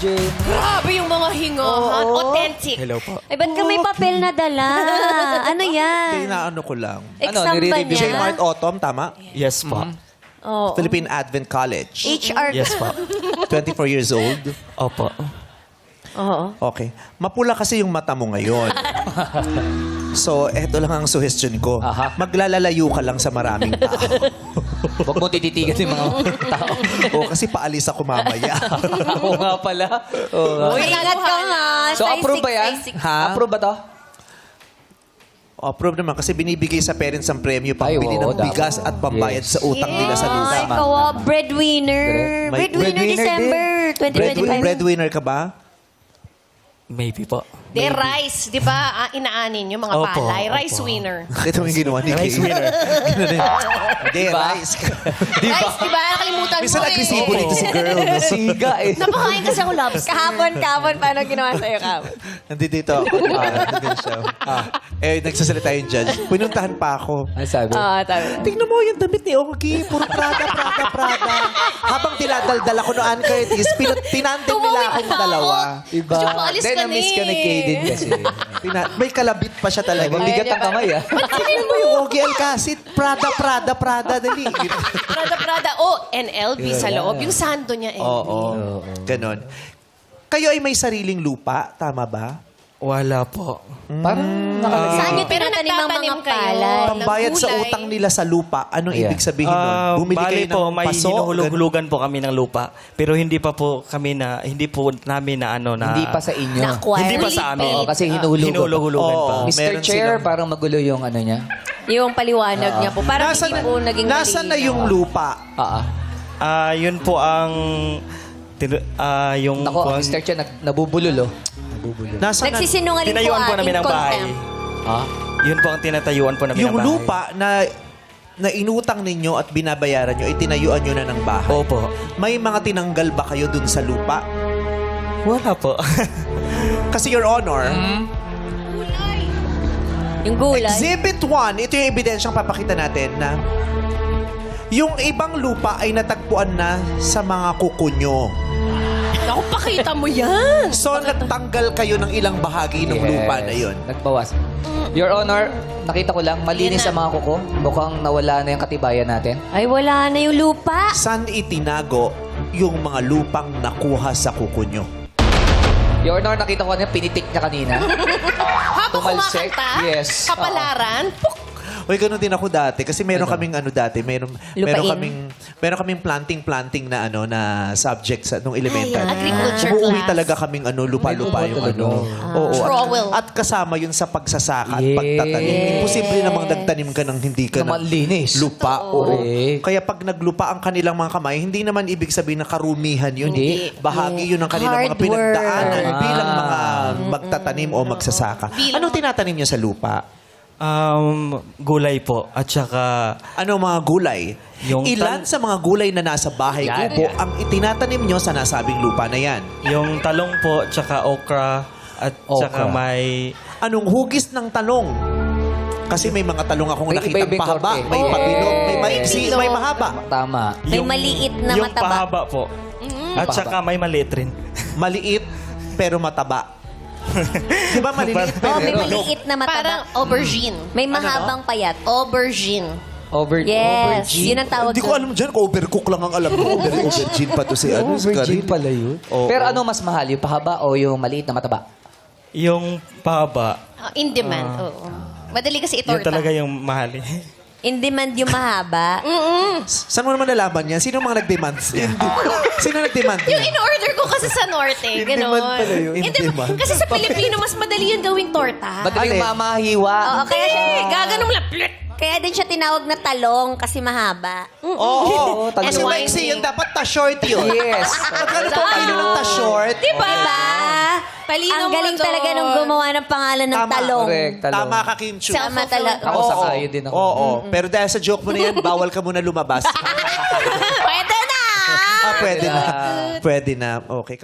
Jane. Grabe yung mga hingahan. Oo. Authentic. Hello po. Ay, ba't ka may papel na dala? Ano yan? Inaano ko lang. Exam ba nire-review niya? J. Mart Autumn, tama? Yes po. Oo. Philippine Advent College. HR. Yes po. 24 years old. Opo. Oo. Okay. Mapula kasi yung mata mo ngayon. So, eto lang ang suggestion ko. Aha. Maglalalayo ka lang sa maraming tao. Huwag mo tititigan yung mga tao. O, kasi paalis ako mamaya. Oo nga pala. Oo nga. Uy, ingat ka nga. So, approve ba yan? Ha? Approve ba to? Approve naman kasi binibigay sa parents ang premyo Ay, pambili oo, ng bigas dapat. at pambayad Yes. sa utang nila sa Ay, lupa. ikaw, breadwinner. May- Breadwinner December 2025. Breadwinner ka ba? Maybe po. De rice, di ba? Inaanin yung mga Opo, palay. Rice opo. winner. Ito yung ginawa ni Rice Kay. winner. Hindi, rice. Rice, di ba? Nakalimutan Minsan mo agresibo eh. dito si girl. No? Siga eh. Napakain kasi ako lobster. Kahapon, paano ginawa sa'yo kahapon? Nandito dito ako. Nandito siya. Nagsasalita yung judge. Pinuntahan pa ako. Ano sabi? Tama. Tingnan mo yung damit ni Ogie. Puro Prada. Habang dinadaldal ako no Ann Curtis, tinandem nila akong dalawa. Iba. Gusto ko alis Then, ka na na-miss ka ni eh. Kay din kasi. May kalabit pa siya talaga. Mabigat ang kamay ah. Tingnan mo yung Ogie Alcacid. Prada. Dali. Prada. Oh, NLB sa loob. Yung sando niya eh. Oo. Ganon. Kayo ay may sariling lupa, tama ba? Wala po. Parang nakalagay. Saan yung Pero tinatanim ang mga nagtatanim kayo. palay? Pambayad sa gulay. utang nila sa lupa, anong Yeah. ibig sabihin nun? Bumili Bali kayo po, ng may paso? hinuhulog-hulugan po kami ng lupa. Pero hindi pa po kami na, hindi po namin na ano na... Hindi pa sa inyo. Na-acquire. Hindi pa sa amin. Oo, kasi hinuhulugan. Hinuhulog-hulugan pa. Oo. Mr. Meron Chair, silang- parang magulo yung ano niya. Yung paliwanag niya po. Parang hindi po naging Nasaan na malinaw. yung lupa? Yun po ang... yung... Nako, ang Mr. Chair, nabubulol oh. Nasaan na, Nagsisinungaling po tinayuan po ating namin ang bahay. contempt. Yun po ang tinatayuan po namin yung ng bahay. lupa na inutang ninyo at binabayaran nyo, itinayuan nyo na ng bahay. Opo. May mga tinanggal ba kayo dun sa lupa? Wala po. Kasi Your Honor, Yung gulay. Exhibit 1, ito yung ebidensyang papakita natin na yung ibang lupa ay natagpuan na sa mga kuko nyo. Naku, pakita mo yan. So, nagtanggal kayo ng ilang bahagi ng lupa na yun. Nagbawas. Your Honor, nakita ko lang, malinis ang mga kuko. Mukhang nawala na yung katibayan natin. Ay, wala na yung lupa. Saan itinago yung mga lupang nakuha sa kuko nyo? Your Honor, nakita ko na pinitik niya kanina. Habang Tumalsik. kumakanta, Yes. kapalaran, puk! Uy, ganun din ako dati. Kasi meron kaming meron Lupain? kaming planting na na subject sa nung elementary. Agriculture Umuwi class. talaga kaming lupa-lupa May yung talaga. Oo. Trowel. At kasama yun sa pagsasaka at Yes. pagtatanim. Imposible namang nagtanim ka ng hindi ka Naman linis. lupa. Oo. Correct. Kaya pag naglupa ang kanilang mga kamay, hindi naman ibig sabihin na karumihan yun. Hindi. Bahagi yun ng kanilang Hard mga pinagdaanan work. bilang mga magtatanim o magsasaka. Anong tinatanim nyo sa lupa? Gulay po. At saka... Ano mga gulay? Yung Ilan sa mga gulay na nasa bahay Yan, kubo yan. ang itinatanim nyo sa nasabing lupa na yan? Yung talong po, tsaka okra, at tsaka Okra. may... Anong hugis ng talong? Kasi may mga talong akong May nakitang iba-ibang pahaba, korte. may pabilog, may maiksi, Pilog. may mahaba. Tama. May maliit na yung mataba. pahaba po. At saka may maliit rin. Maliit pero mataba. Di ba maliliit Oh, may pero... maliit na Parang mataba. aubergine. May mahabang payat. Aubergine. Yes, Aubergine. yun ang tawag Hindi ko doon. alam dyan, overcook lang ang alam ko. Aubergine pa to si ano. si Aubergine Karen. pala yun. Oo. Pero ano mas mahal, yung pahaba o yung maliit na mataba? Yung pahaba, In demand. Oo. Madali kasi yun itorta. talaga yung mahal. In demand yung mahaba. Saan mo naman nalaman yan? Sino mga nag-demand niya? Sino nag-demand Yung niya? in-order ko kasi sa Norte, In gano'n. demand pala yun. In demand. Kasi sa Pilipino, mas madali yung gawing torta. Madaling Alin? mamahiwa. Oo, kaya siya, Gaganon mo lang. Plit! kaya din siya tinawag na talong kasi mahaba. Oo. talaga. Kasi And maiksi winding. yun, dapat ta-short yun. Yes. Magkano po kilo ng ta-short? Diba? Palino Ang mo galing doon. talaga nung gumawa ng pangalan ng Tama. talong. Correct. Talong. Tama ka, Kim Chu. Self- Tama talaga. Ako Oo. sakayo din ako. Oo. Pero dahil sa joke mo na yan, bawal ka muna lumabas. Pwede na! Pwede na. Pwede na. Okay.